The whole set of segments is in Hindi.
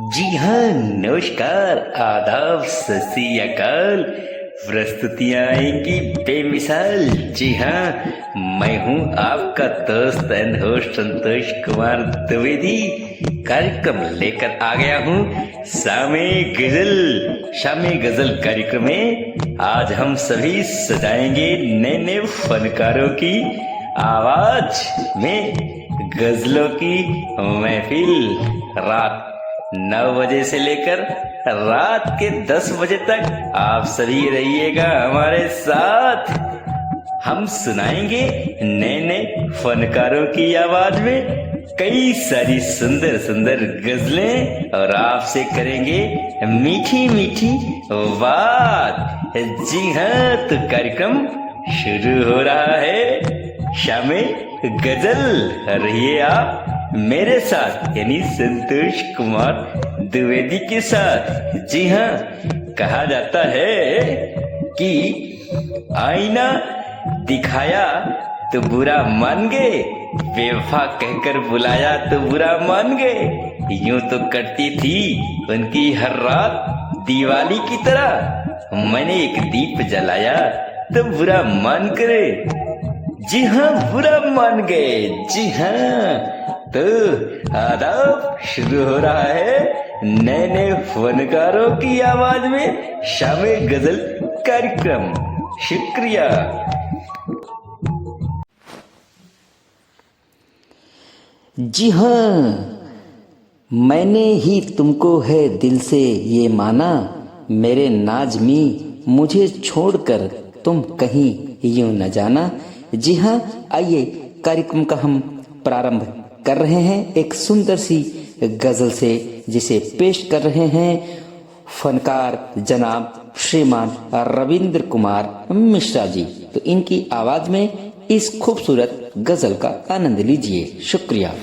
जी हाँ, नमस्कार, आदाब, सत श्री अकाल। प्रस्तुतियाँ आएंगी बेमिसाल। जी हाँ, मैं हूँ आपका दोस्त एंड होस्ट संतोष कुमार द्विवेदी। कार्यक्रम लेकर आ गया हूँ शामे गजल कार्यक्रम में। आज हम सभी सजाएंगे नए नए फनकारों की आवाज में गजलों की महफिल। रात 9 बजे से लेकर रात के 10 बजे तक आप सभी रहिएगा हमारे साथ। हम सुनाएंगे नए नए फनकारों की आवाज में कई सारी सुंदर सुंदर गजलें और आपसे करेंगे मीठी मीठी बात। जी हाँ, तो कार्यक्रम शुरू हो रहा है। शामे गजल, रहिए आप मेरे साथ यानी संतोष कुमार द्विवेदी के साथ। जी हाँ, कहा जाता है कि आईना दिखाया तो बुरा मान गए, बेवफा कहकर बुलाया तो बुरा मान गए। यूं तो कटती थी उनकी हर रात दिवाली की तरह, मैंने एक दीप जलाया तो बुरा मान करे। जी हाँ, बुरा मान गए। जी हाँ, तो आदाब, शुरू हो रहा है नए नए फनकारों की आवाज में शामे गजल कार्यक्रम। शुक्रिया। जी हाँ, मैंने ही तुमको है दिल से ये माना, मेरे नाज़मी मुझे छोड़कर तुम कहीं यूं न जाना। जी हाँ, आइए कार्यक्रम का हम प्रारंभ कर रहे हैं एक सुंदर सी गजल से, जिसे पेश कर रहे हैं फनकार जनाब श्रीमान रविंद्र कुमार मिश्रा जी। तो इनकी आवाज में इस खूबसूरत गजल का आनंद लीजिए। शुक्रिया।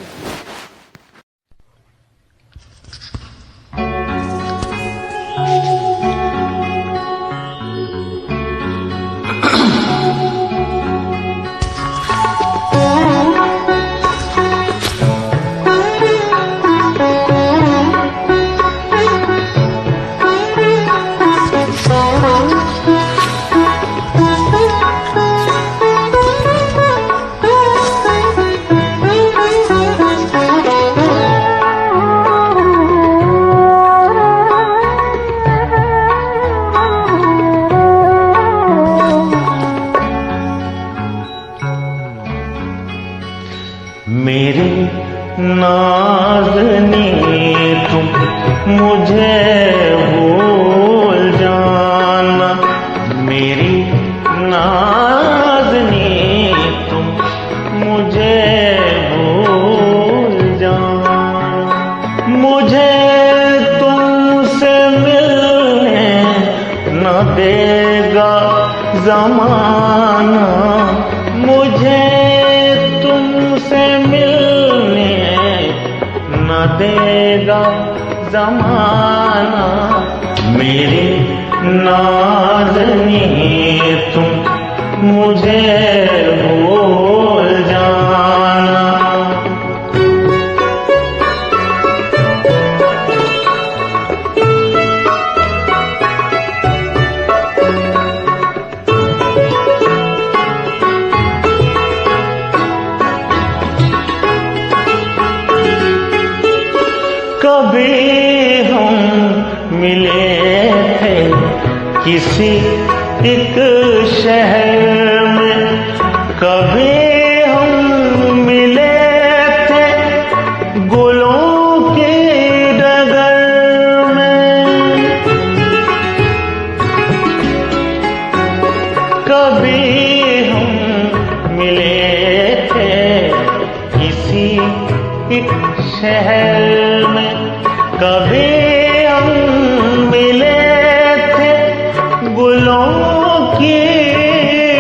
मेरे नाज़नी तुम मुझे भूल जाना, मेरी नाज़नी तुम मुझे भूल जाना। मुझे तुमसे मिलने न देगा ज़माना, मुझे तुमसे मिलने न देगा ज़माना। मेरी नाज़नी तुम मुझे भूल जाना। कभी हम मिले थे किसी एक शहर में, कभी हम मिले थे गुलों की डगर में, कभी हम मिले थे किसी एक शहर में, कभी हम मिले थे गुलों की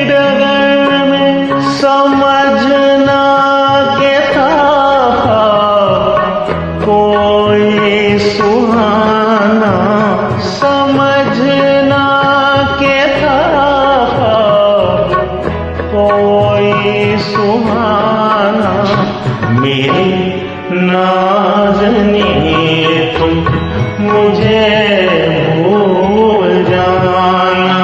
डगर में। समझना के था कोई सुहाना, समझना के था कोई सुहाना। मेरी नाज़नी तुम मुझे भूल जाना।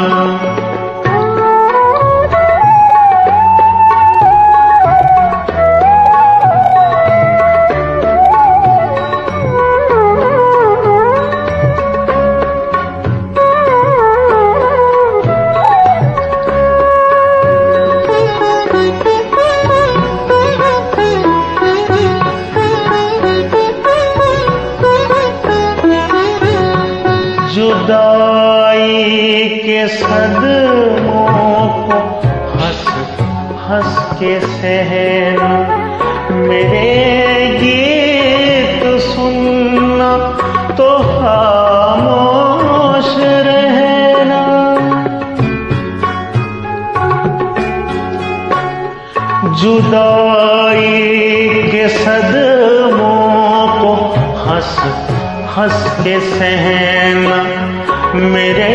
जुदाई के सदमों को हंस हंस के सहना, मेरे गीत सुनना तो खामोश रहना। जुदाई के सदमों को हंस हंस के सहना, मेरे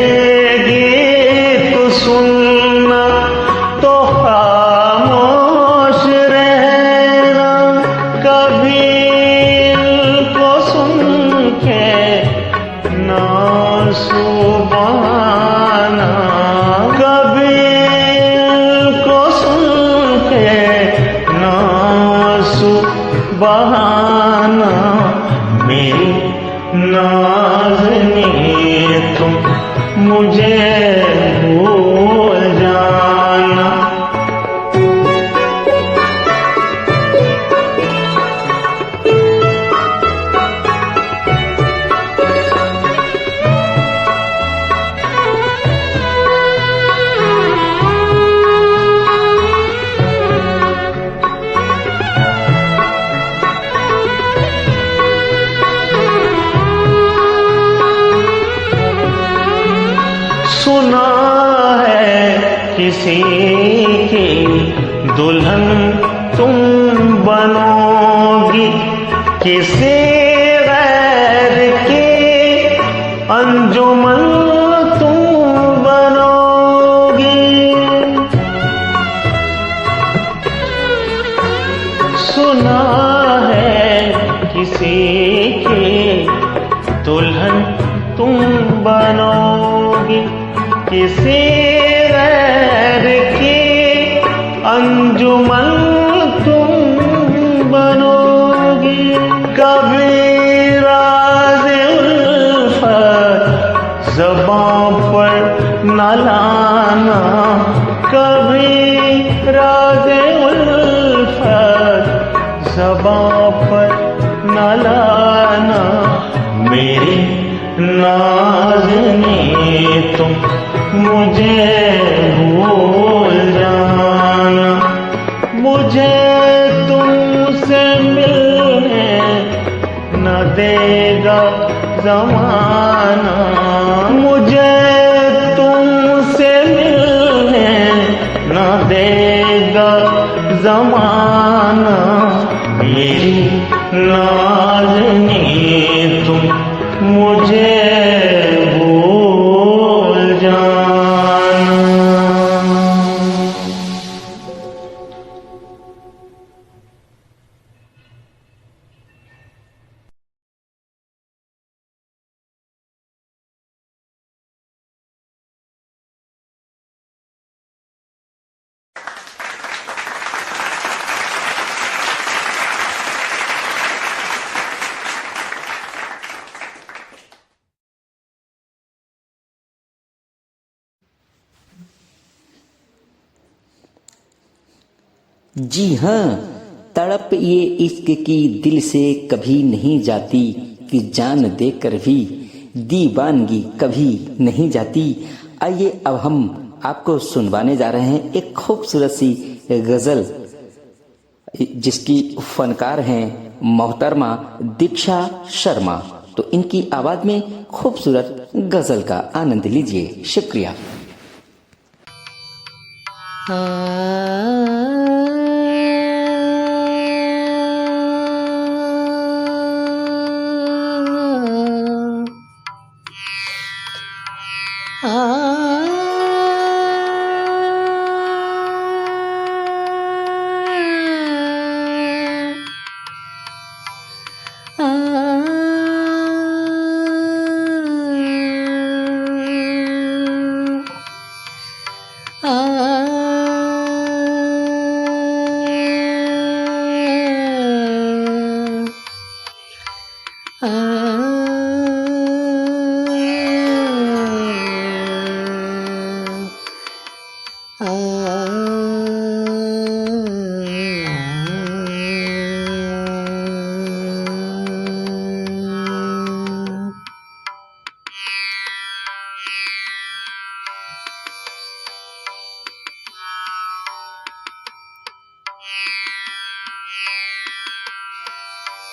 गीत सुनना तो खामोश रहना। कभी इनको सुन के ना सुबहाना, कभी इनको सुन के ना सुबहाना। मेरी नाज़नी तुम मुझे भूल जाना। सुना है किसी की दुल्हन तुम बनोगी, किसी गैर की अंजुमन तुम बनोगी। सुना है किसी की दुल्हन तुम बनोगी, किसी गैर की अंजुमन तुम बनोगी। कभी राज़ उल्फत ज़बां पर न लाना, कभी राज़ उल्फत ज़बां पर न लाना। मेरी नाज़नी तुम मुझे भूल जाना। मुझे तुमसे मिलने न देगा ज़माना, मुझे तुमसे मिलने न देगा ज़माना। मेरी नाज़नी तुम मुझे भूल जाना। जी हाँ, तड़प ये इश्क की दिल से कभी नहीं जाती, कि जान देकर भी दीवानगी कभी नहीं जाती। आइए अब हम आपको सुनवाने जा रहे हैं एक खूबसूरत सी गजल, जिसकी फनकार हैं मोहतरमा दीक्षा शर्मा। तो इनकी आवाज में खूबसूरत गजल का आनंद लीजिए। शुक्रिया।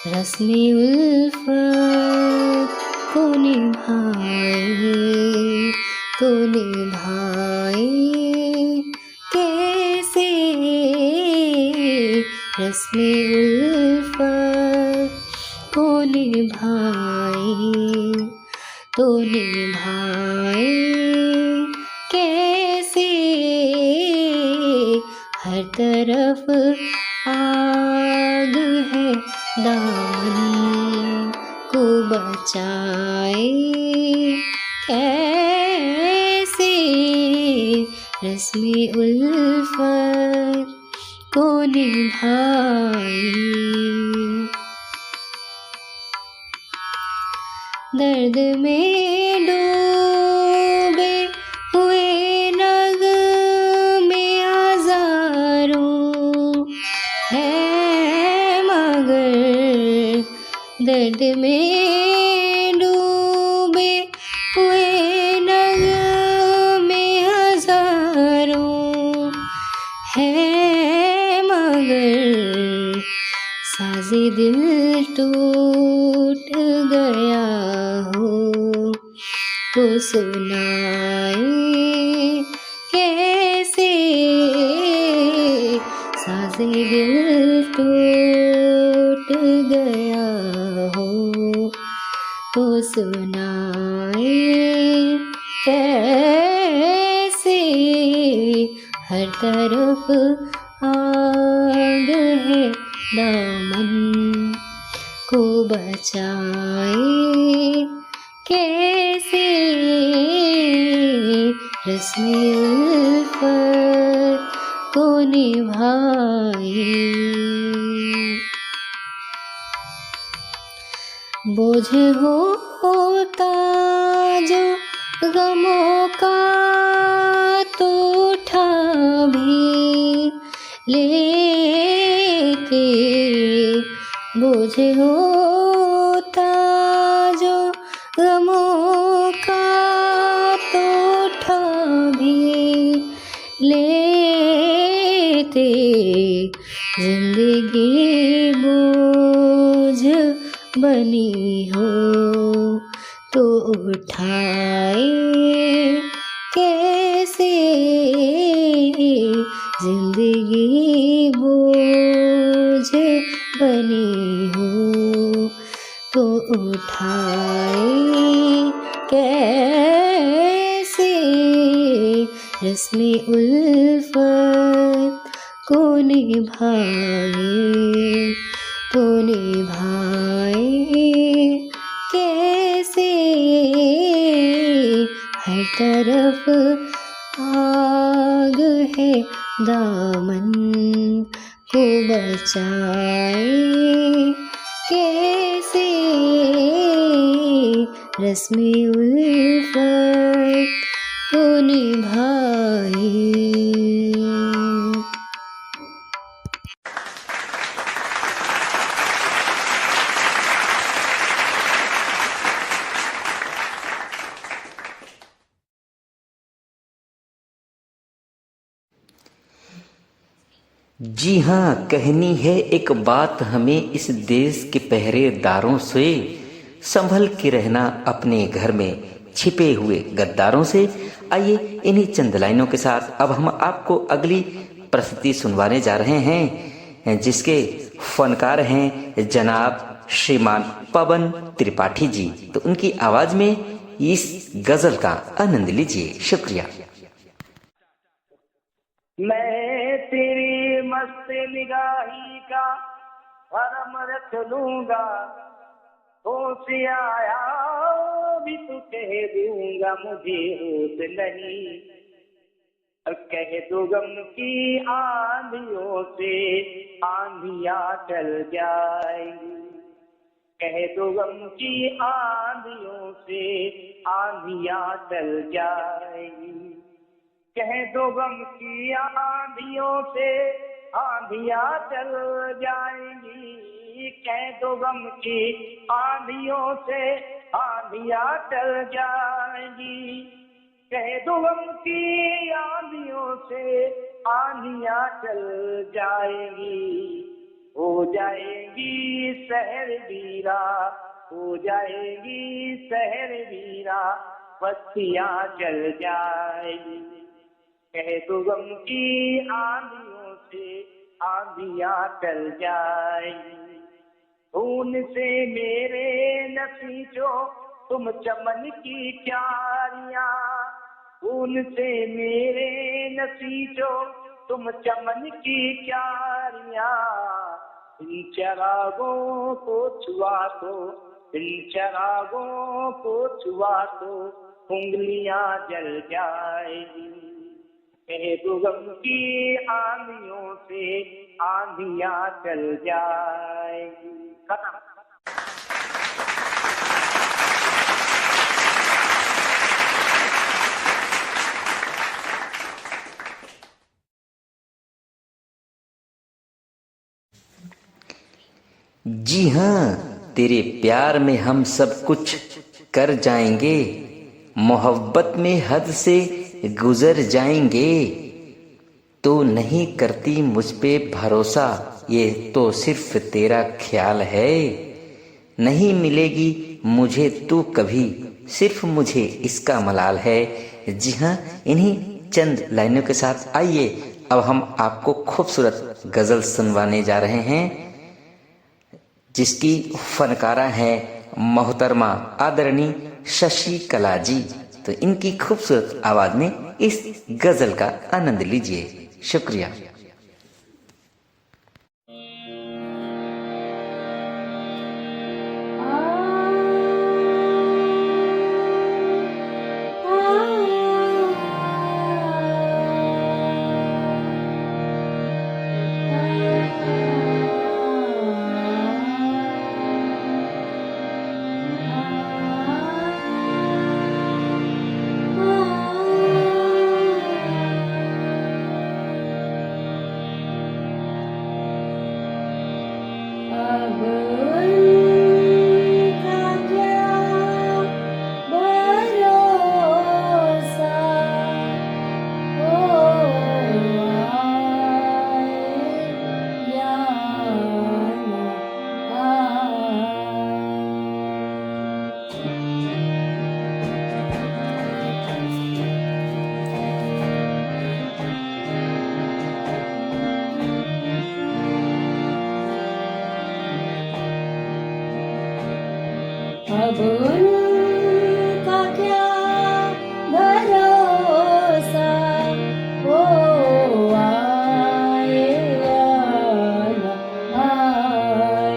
रस्मे उल्फत को निभाए तो निभाए कैसे, रस्मे उल्फत को निभाए तो निभाए कैसे, हर तरफ आग है दामन को बचाए कैसे, रस्मे उल्फत को निभाए। दर्द में डूबे हुए नग में हजारों है मगर, दर्द में डूबे हुए नग में हजारों है मगर, साज़े दिल टूट गया हो तो सुनाए कैसे, साज़े दिल टूट गया हो तो सुनाए कैसे, हर तरफ आग है दामन को बचाए कैसे, रस्मे उल्फत को निभाए। बोझ होता जो गमों का तो उठा भी लेते, बोझ होता जो गमों का तो उठा भी लेते, जिंदगी बोझ बनी हो तो उठाए कैसे, जिंदगी बोझ बनी हो तो उठाए कैसे, रस्मे उल्फत को निभाए तो निभाए कैसे, हर तरफ आग है दामन को बचाए कैसे, रस्मे उल्फत को निभाए। जी हाँ, कहनी है एक बात हमें इस देश के पहरेदारों से, संभल के रहना अपने घर में छिपे हुए गद्दारों से। आइए इन्हीं चंद लाइनों के साथ अब हम आपको अगली प्रस्तुति सुनवाने जा रहे हैं, जिसके फनकार हैं जनाब श्रीमान पवन त्रिपाठी जी। तो उनकी आवाज में इस गजल का आनंद लीजिए। शुक्रिया। मैं तेरी मस्त निगाही का भरम रख लूंगा, होश आया भी तो कह दूंगा मुझे होश नहीं, और कह दो गम की आंधियों से आंधियां चल जाएंगी, कह दो गम की आंधियों से आंधियां चल जाएंगी, कह दो गम की आंधियों से आंधियां चल जाएंगी, कह दो गम की आंधियों से आंधियां चल जाएंगी, कह दो गम की आंधियों से आंधियां चल जाएंगी, हो जाएगी शहर वीरा, हो जाएगी शहर वीरा, बत्तियां जल जाएगी। कह दो गम की आंधियों से आंधियां टल जाएगी। खून से मेरे नसीजों तुम चमन की क्यारियां, खून से मेरे नसीजों तुम चमन की क्यारियां। इन चरागों को छुआ तो, इन चरागों को छुआ तो उंगलियां जल जाएगी। कह दो गम की आंधियों से आंधियां चल जाएगी। खत्म। जी हाँ, तेरे प्यार में हम सब कुछ कर जाएंगे, मोहब्बत में हद से गुजर जाएंगे। तो नहीं करती मुझ पे भरोसा, ये तो सिर्फ तेरा ख्याल है। नहीं मिलेगी मुझे तू कभी, सिर्फ मुझे इसका मलाल है। जी हाँ, इन्हीं चंद लाइनों के साथ आइए अब हम आपको खूबसूरत गज़ल सुनवाने जा रहे हैं, जिसकी फनकारा है मोहतरमा आदरणीय शशि कला जी। तो इनकी खूबसूरत आवाज में इस गजल का आनंद लीजिए। शुक्रिया। अब उनका क्या भरोसा, वो आए या न आए।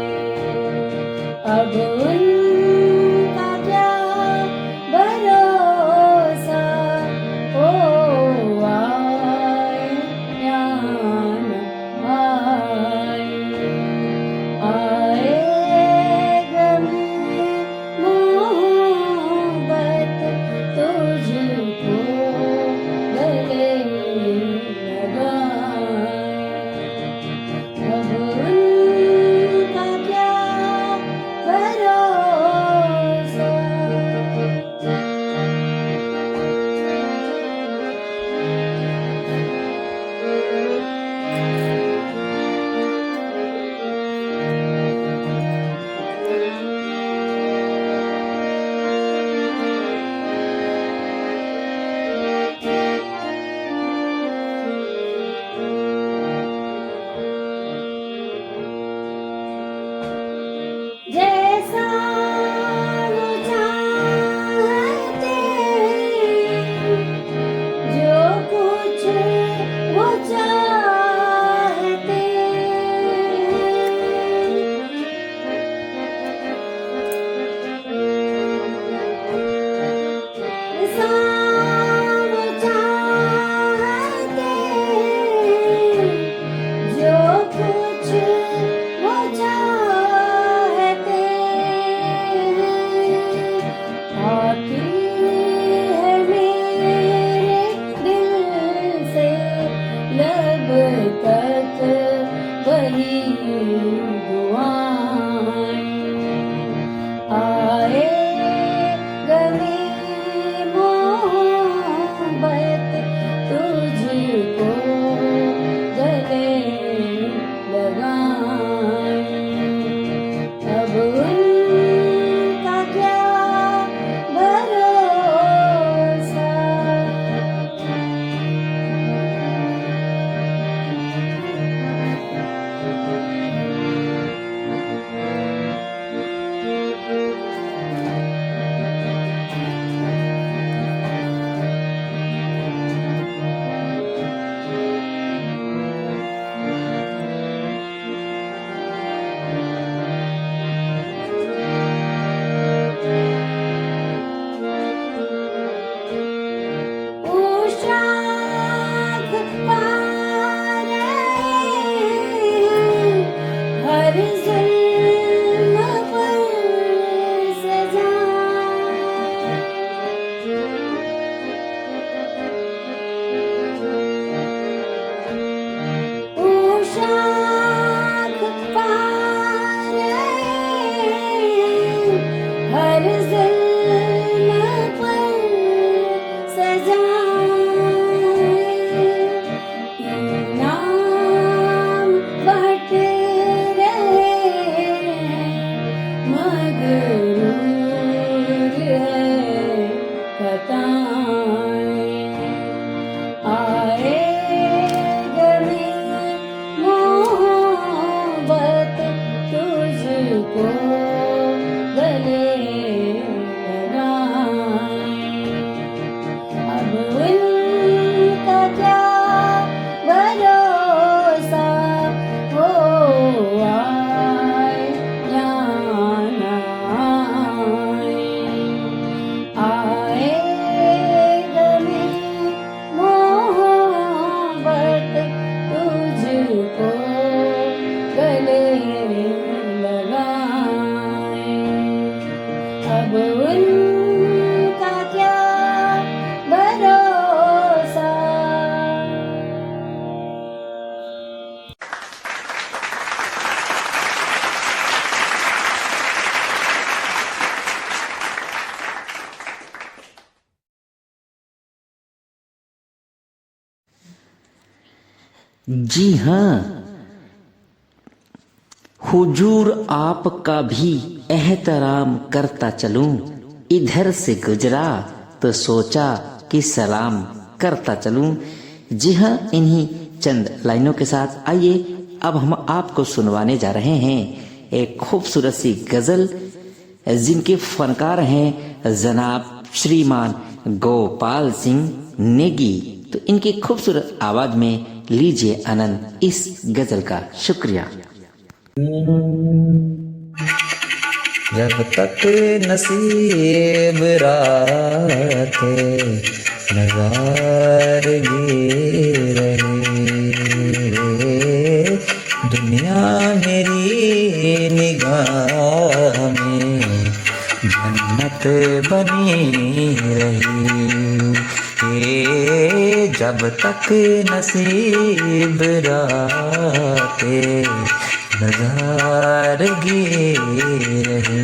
अब उनका क्या भरोसा, वो आए या न आए। लगाए। लगाए। अब उनका क्या भरोसा। जी हाँ, हुजूर आपका भी एहतराम करता चलूं। इधर से गुजरा तो सोचा कि सलाम करता चलूं। जी हाँ, इन्हीं चंद लाइनों के साथ आइए अब हम आपको सुनवाने जा रहे हैं एक खूबसूरत सी गजल, जिनके फनकार हैं जनाब श्रीमान गोपाल सिंह नेगी। तो इनकी खूबसूरत आवाज में लीजिए आनंद इस गजल का। शुक्रिया। जब तक नसीब राते नज़ारगी रहे, दुनिया मेरी निगाह में जन्नत बनी रही। जब तक नसीब राते नज़ारगी रहे।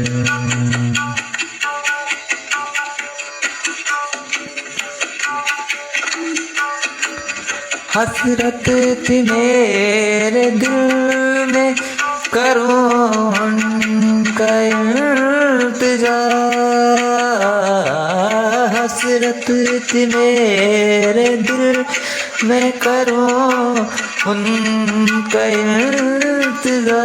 हसरत थी मेरे दिल में करूं उनका इल्तिजा। हसरत थी मेरे दिल में करूं उनका इल्तिजा।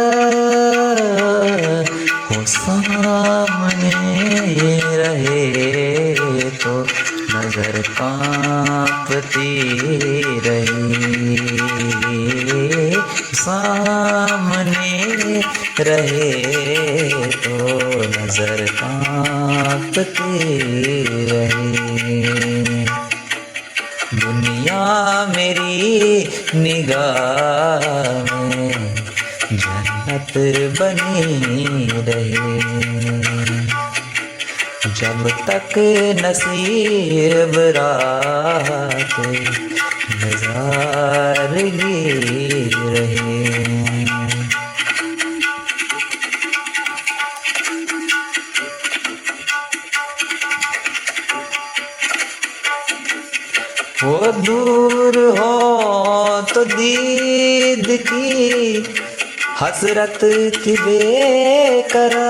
वो सामने रहे तो नजर कांपती रही। सामने रहे तो नजर कांपती रही। दुनिया मेरी निगाह में जन्नत बनी रहे। जब तक नसीब रात नज़ारगी रहे। वो दूर हो तो दीद की हसरत थी बेकरार।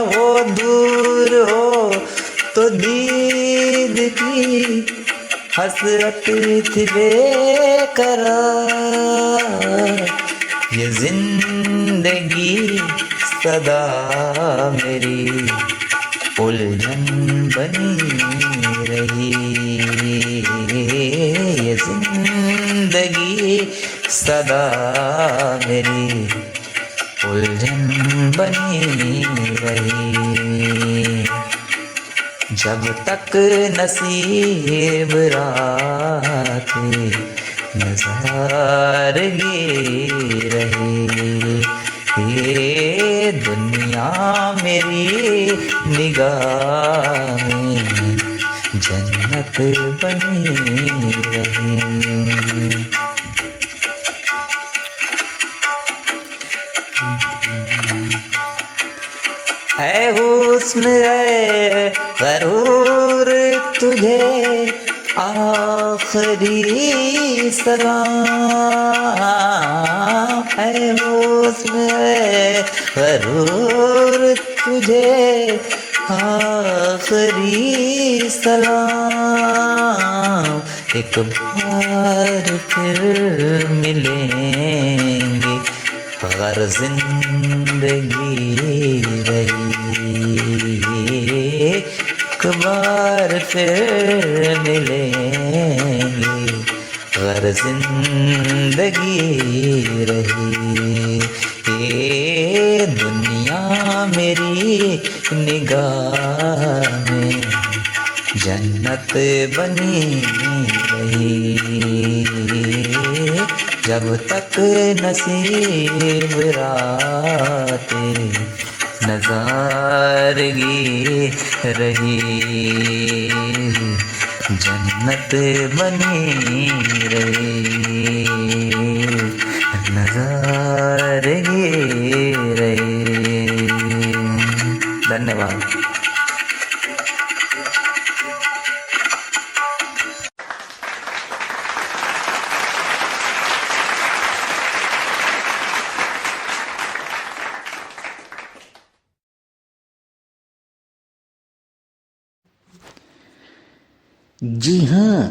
वो दूर हो तो दीद की हसरत थी बेकरार। ये जिंदगी सदा मेरी उलझन बनी रही। ये जिंदगी सदा मेरी उलझन बनी रही। जब तक नसीब रातें नज़ारगी रही। ये दुनिया मेरी निगाह में जन्नत बनी रही। है हुस्न है ज़रूर तुझे आखिरी सलाम। है हुस्न है ज़रूर तुझे आखिरी सलाम। एक बार फिर मिलेंगे अगर जिंदगी रही। एक बार फिर मिलेंगे अगर जिंदगी रही। ये दुनिया मेरी निगाह में जन्नत बनी रही। जब तक नसीब राते नज़ारगी रही, जन्नत बनी रही, नज़ारगी रही। धन्यवाद। जी हाँ,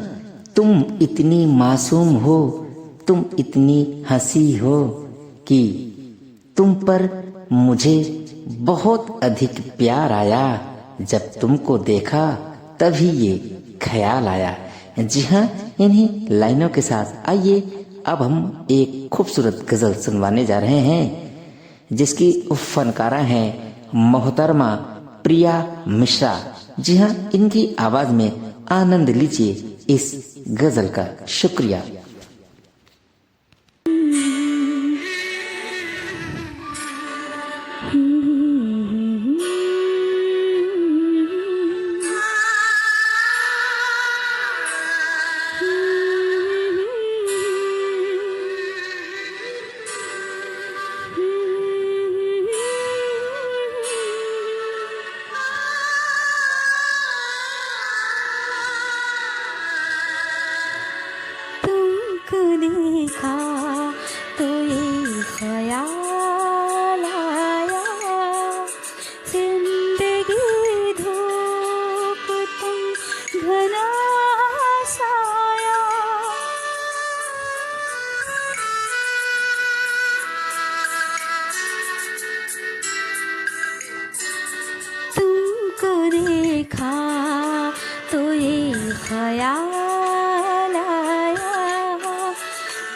तुम इतनी मासूम हो, तुम इतनी हंसी हो कि तुम पर मुझे बहुत अधिक प्यार आया। जब तुमको देखा तभी ये ख्याल आया। जी हाँ, इन्हीं लाइनों के साथ आइए अब हम एक खूबसूरत गज़ल सुनवाने जा रहे हैं, जिसकी फनकारा हैं मोहतरमा प्रिया मिश्रा। जी हाँ, इनकी आवाज में आनंद लीजिए इस गजल का। शुक्रिया। देखा तो ये ख्याल आया, जिंदगी धूप तुम घना साया। तुमको देखा तो ये ख्याल आया,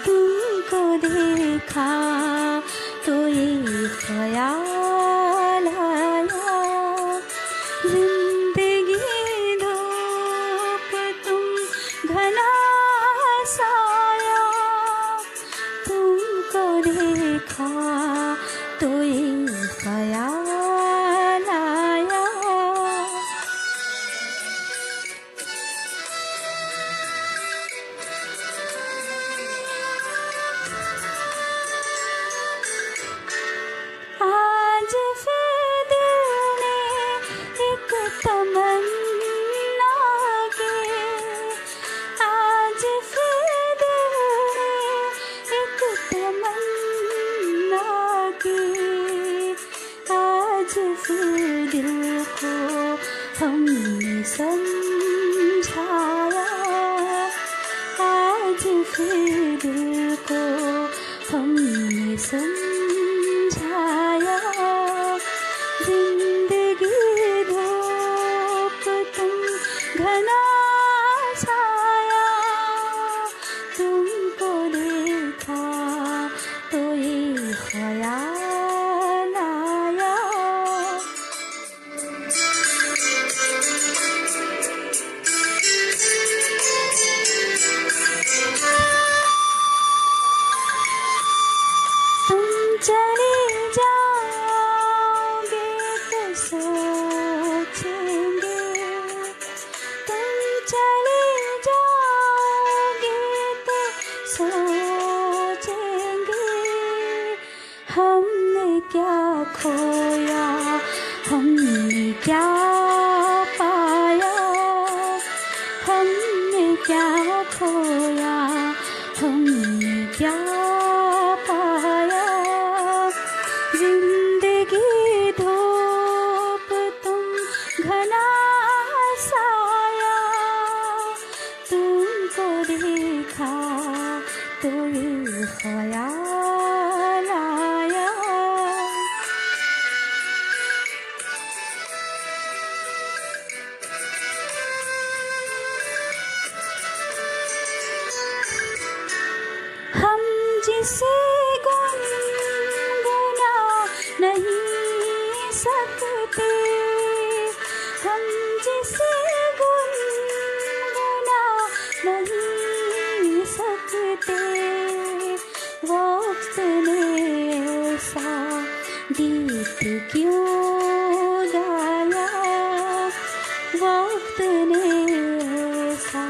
तुमको देखा तो ये ख्याल आया, जिंदगी धूप तुम घना साया। तुमको देखा तो ये ख्याल आया। आज फिर दिल ने एक तमन्ना की, आज फिर दिल ने एक तमन्ना की, आज फिर दिल को हमने समझाया, आज फिर दिल को हमने समझाया। जिंदगी धूप तुम घना छाया, तुमको देखा तो ये ख्याल आया। तुम चले जाओगे तो सोचेंगे, तुम चले जाओगे तो सोचेंगे, हमने क्या खोया, हमने क्या पाया, हमने क्या खोया, हमने क्या पाया। जिंदगी धूप तुम घना साया, तुमको देखा तो ये ख्याल आया। गीत क्यों गाया वक्त ने ऐसा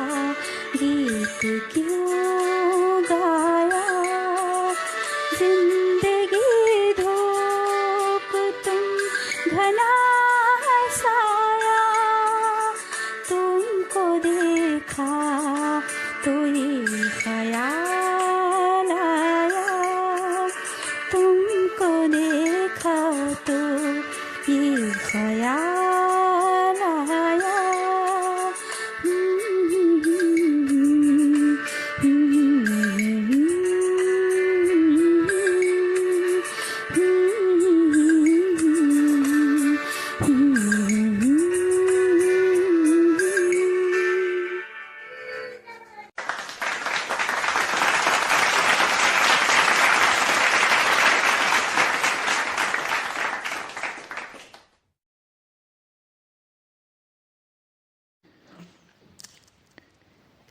गीत क्यों गाया जिंदगी धूप तुम घना साया तुमको देखा तो ये ख्याल आया तुमको देखा तो ये ख्याल आया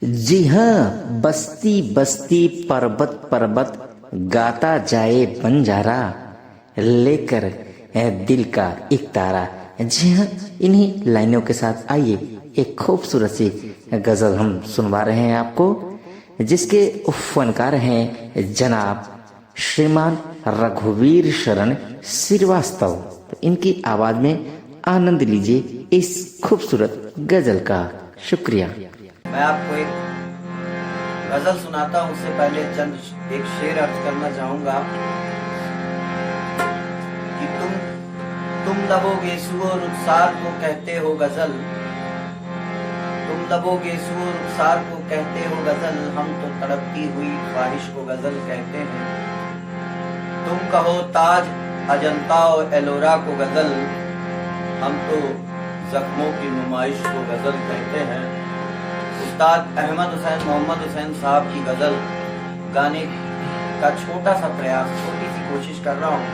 जी हाँ, बस्ती बस्ती पर्वत पर्वत गाता जाए बंजारा लेकर दिल का एक तारा। जी हाँ, इन्हीं लाइनों के साथ आइए एक खूबसूरत सी गजल हम सुनवा रहे हैं आपको, जिसके फनकार हैं जनाब श्रीमान रघुवीर शरण श्रीवास्तव। तो इनकी आवाज में आनंद लीजिए इस खूबसूरत गजल का। शुक्रिया। मैं आपको एक गजल सुनाता हूँ। उससे पहले चंद एक शेर अर्ज करना चाहूंगा कि तुम लबोगे सुओ रुखसार को कहते हो गजल, तुम लबोगे सुओ रुखसार को कहते हो गजल, हम तो तड़पती हुई ख्वाहिश को गजल कहते हैं। तुम कहो ताज अजंता और एलोरा को गजल, हम तो जख्मों की नुमाइश को गजल कहते हैं। उस्ताद अहमद हुसैन मोहम्मद हुसैन साहब की गजल गाने का छोटा सा प्रयास, छोटी सी कोशिश कर रहा हूँ।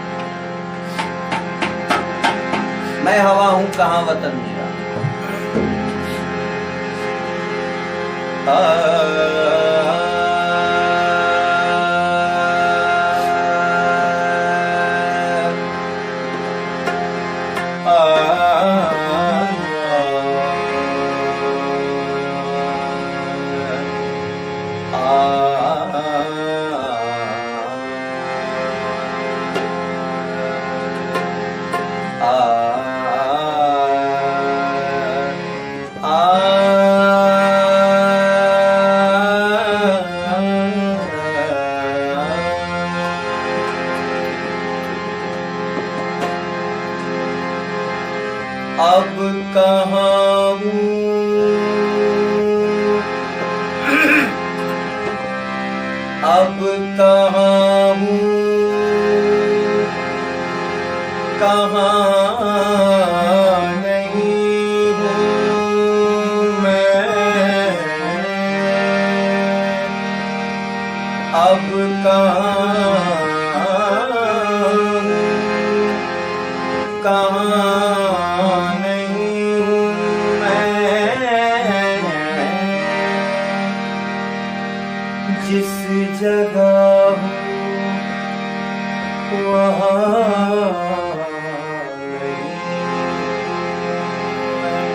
मैं हवा हूँ कहाँ वतन मेरा, अब कहाँ हूँ अब कहाँ हूँ कहाँ नहीं हूँ मैं, अब कहाँ कहाँ नहीं हूँ मैं, जिस जगह हूँ वहाँ नहीं मैं।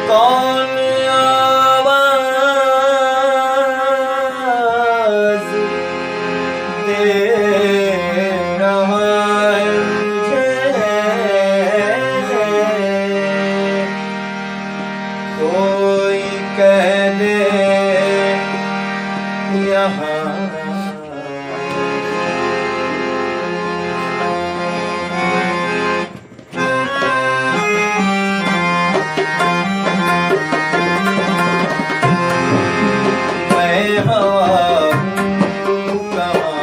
कौन आवाज़ दे रहा है कोई कह दे यहाँ, मैं हवा हूँ कहाँ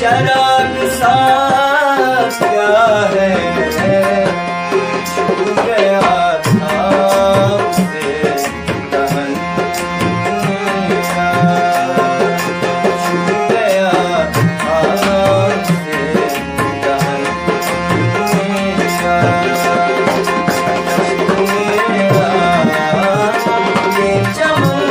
चराग सा क्या है, छू गया था उसे दहन मेरा, छू गया था उसे दहन मेरा, मेरा ये चमन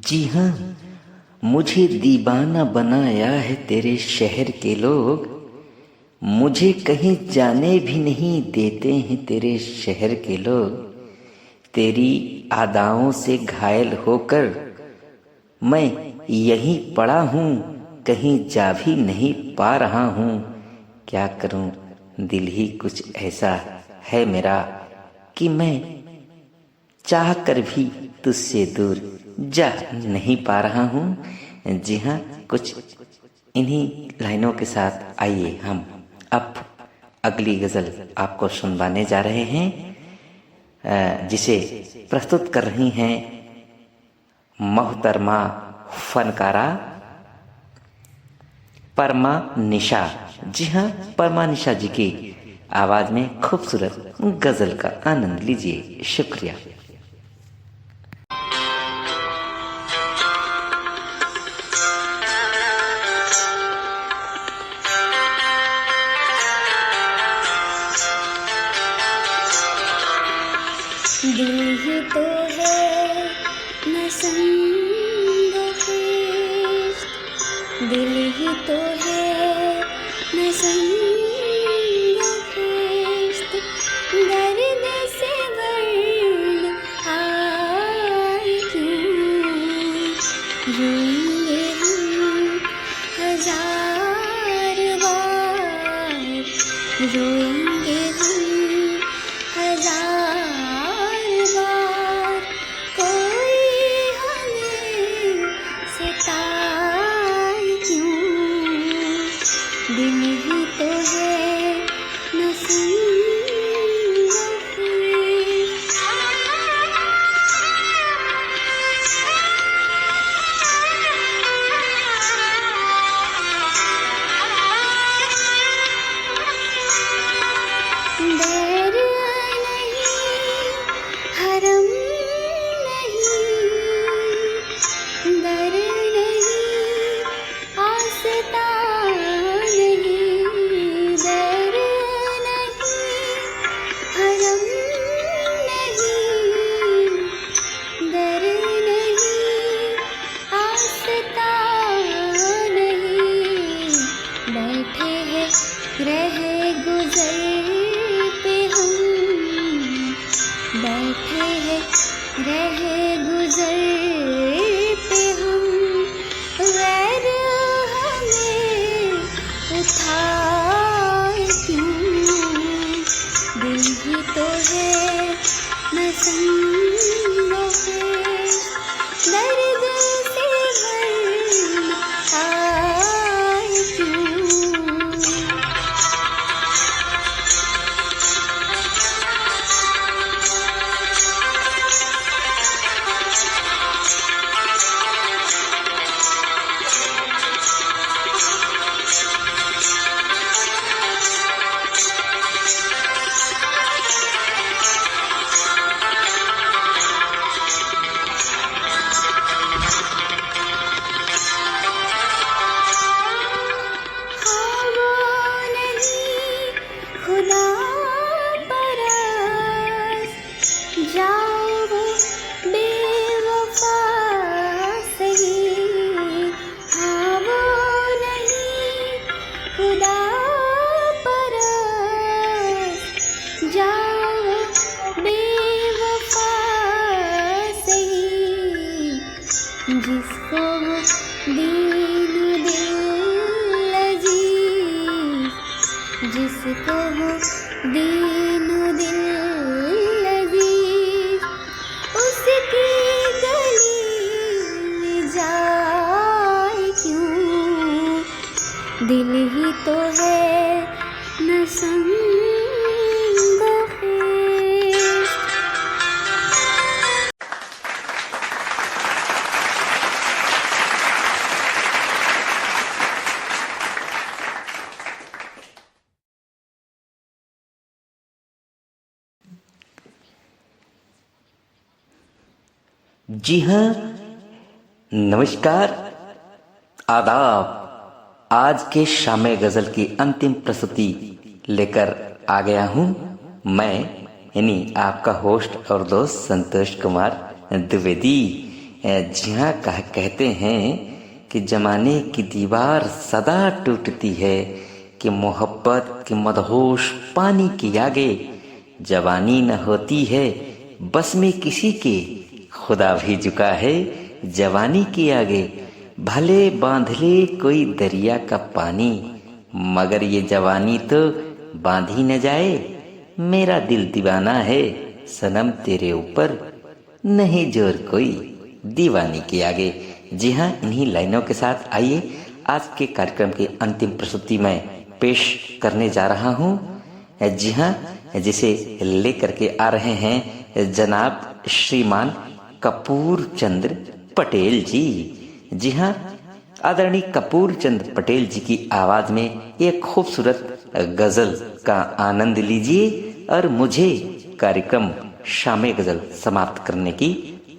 जी हाँ, मुझे दीवाना बनाया है तेरे शहर के लोग, मुझे कहीं जाने भी नहीं देते हैं तेरे शहर के लोग। तेरी अदाओं से घायल होकर मैं यहीं पड़ा हूँ, कहीं जा भी नहीं पा रहा हूँ। क्या करूँ, दिल ही कुछ ऐसा है मेरा कि मैं चाह कर भी तुझसे दूर जा नहीं पा रहा हूँ। जी हाँ, कुछ इन्हीं लाइनों के साथ आइए हम अब अगली गज़ल आपको सुनवाने जा रहे हैं, जिसे प्रस्तुत कर रही हैं मोहतरमा फनकारा परमा निशा। जी हाँ, परमा निशा जी की आवाज में खूबसूरत गज़ल का आनंद लीजिए। शुक्रिया। दिल ही तो है न संग खिश्त, दिल ही तो है न संग खिश्त, दर्द से वर्ण आए क्यों, रोएंगे हम हजार बार, रोएंगे हम हजार बार, कोई हमें सताए क्यों, दिल ही तो है न संग खिश्त। डर नहीं खुदा परस जाओ वो बेवफा सही, हाँ वो नहीं खुदा परस जाओ बेवफा सही, जिसको दीन दिल अजीज, जिसको दीन दिल अजीज, उसकी गली में जाए क्यों, दिल ही तो है न संग खेस। जी हाँ, नमस्कार, आदाब। आज के शामे गजल की अंतिम प्रस्तुति लेकर आ गया हूँ मैं, यानी आपका होस्ट और दोस्त संतोष कुमार द्विवेदी। जी हाँ, कहते हैं कि जमाने की दीवार सदा टूटती है, कि मोहब्बत के मदहोश पानी के आगे जवानी न होती है बस में किसी के, खुदा भी झुका है जवानी के आगे, भले बांध ले कोई दरिया का पानी, मगर ये जवानी तो बांधी न जाए, मेरा दिल दीवाना है सनम तेरे ऊपर, नहीं जोर कोई दीवानी के आगे। जी हाँ, इन्हीं लाइनों के साथ आइए आज के कार्यक्रम की अंतिम प्रस्तुति में पेश करने जा रहा हूँ। जी हाँ, जिसे लेकर के आ रहे हैं जनाब श्रीमान कपूर चंद्र पटेल जी। जी हाँ, आदरणीय कपूर चंद्र पटेल जी की आवाज में एक खूबसूरत गजल का आनंद लीजिए और मुझे कार्यक्रम शामे गजल समाप्त करने की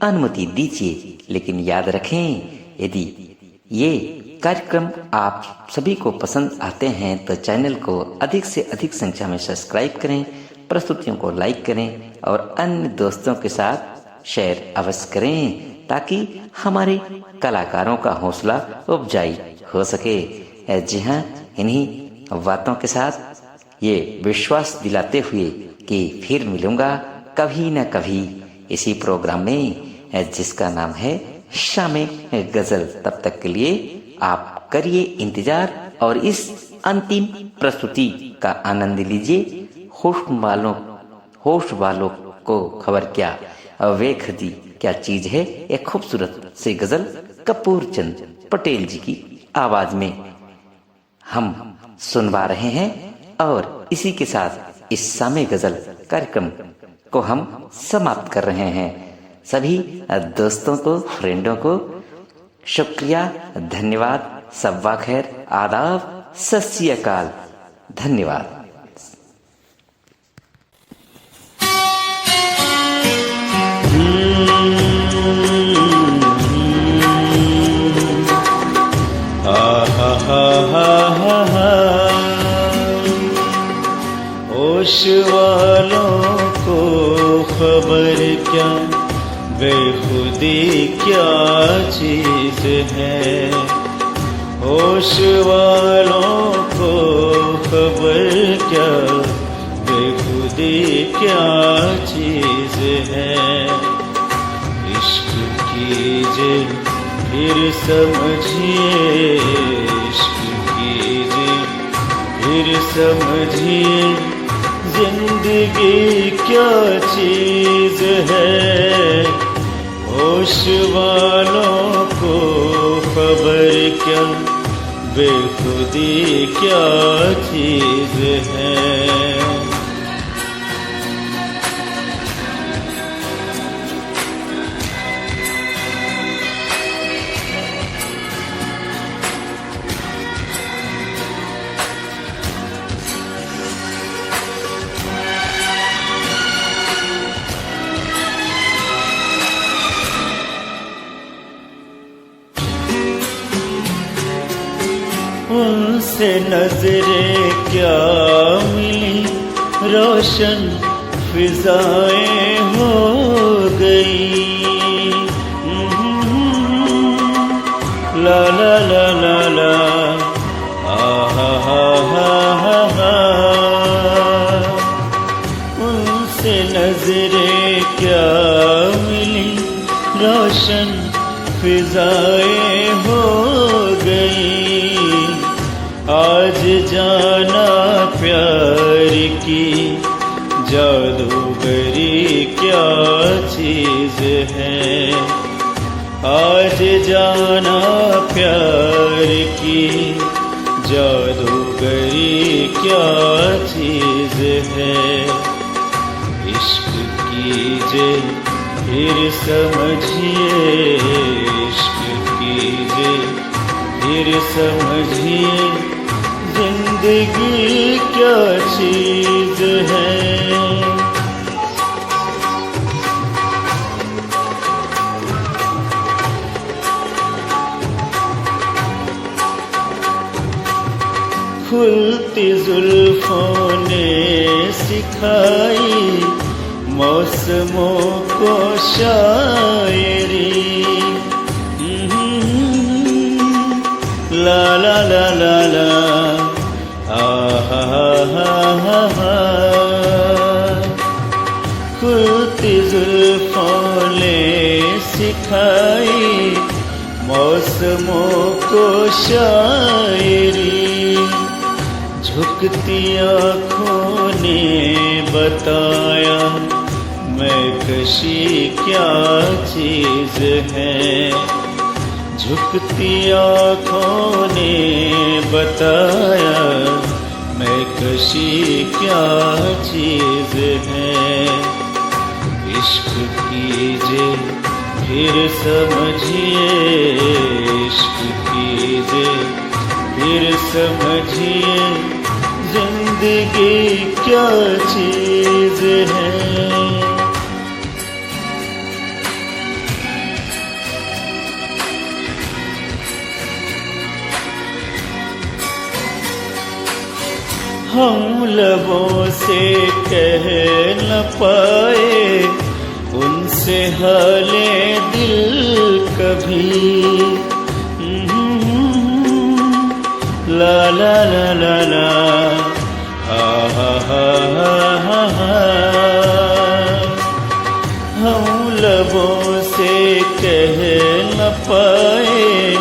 अनुमति दीजिए। लेकिन याद रखें, यदि ये कार्यक्रम आप सभी को पसंद आते हैं तो चैनल को अधिक से अधिक संख्या में सब्सक्राइब करें, प्रस्तुतियों को लाइक करें और अन्य दोस्तों के साथ शेयर अवश्य करें, ताकि हमारे कलाकारों का हौसला अफजाई हो सके। जी हाँ, इन्हीं बातों के साथ ये विश्वास दिलाते हुए कि फिर मिलूंगा कभी न कभी इसी प्रोग्राम में जिसका नाम है शामे गजल। तब तक के लिए आप करिए इंतजार और इस अंतिम प्रस्तुति का आनंद लीजिए। होश वालों को खबर क्या, वेखदी क्या चीज है, एक खूबसूरत सी गजल कपूर चंद पटेल जी की आवाज में हम सुनवा रहे हैं और इसी के साथ इस शामे गजल कार्यक्रम को हम समाप्त कर रहे हैं। सभी दोस्तों को, फ्रेंडों को शुक्रिया, धन्यवाद, सब्बा खैर, आदाब, सत श्री अकाल, धन्यवाद। होश वालों को खबर क्या, बेखुदी क्या चीज है। होश वालों को खबर क्या, बेखुदी क्या चीज है। इश्क कीजिए फिर समझिए, इश्क कीजिए फिर समझिए, जिंदगी क्या चीज है। होश वालों को खबर क्या, बेखुदी क्या चीज है। उनसे नजरें क्या मिली, रोशन फिजाएं हो गई। ला ला ला ला ला आहा हा हा हा हा। उनसे नजरें क्या मिली, रोशन फिजाएं हो गई। आज जाना प्यार की जादूगरी क्या चीज है। आज जाना प्यार की जादूगरी क्या चीज है। इश्क कीजिए फिर समझिए, इश्क कीजिए फिर समझिए, जिंदगी क्या चीज है। खुलती जुल्फों ने सिखाई मौसमों को शायरी। ला ला ला ला ला आहा हा हा हा। खुलती जुल्फों ने सिखाई मौसमों को शायरी। झुकती आँखों ने बताया मैं कशी क्या चीज है। झुकती आँखों ने बताया मैं कशी क्या चीज है। इश्क कीजिए फिर समझिए, इश्क कीजिए फिर समझिए, जिंदगी क्या चीज है। हम लबों से कह न पाए उनसे हाले दिल कभी। ला ला ला ला ला आहा हा हा हा। हम लबों से कह न पाए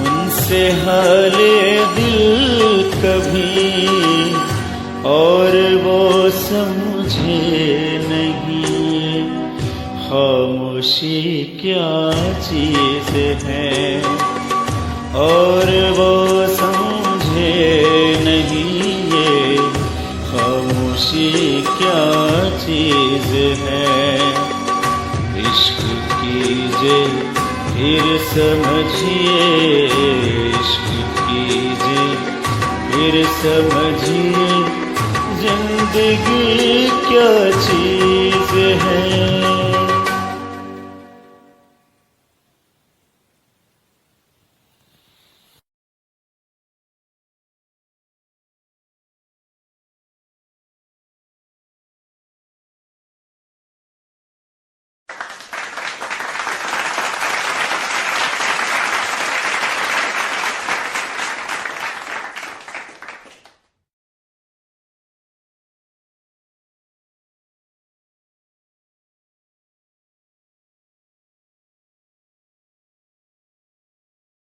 उनसे हाले दिल कभी। और वो समझे नहीं खामोशी क्या चीज है। और वो समझे नहीं ये खामोशी क्या चीज है। इश्क कीजिए फिर समझिए, इश्क कीजिए फिर समझिए, जिंदगी क्या चीज है।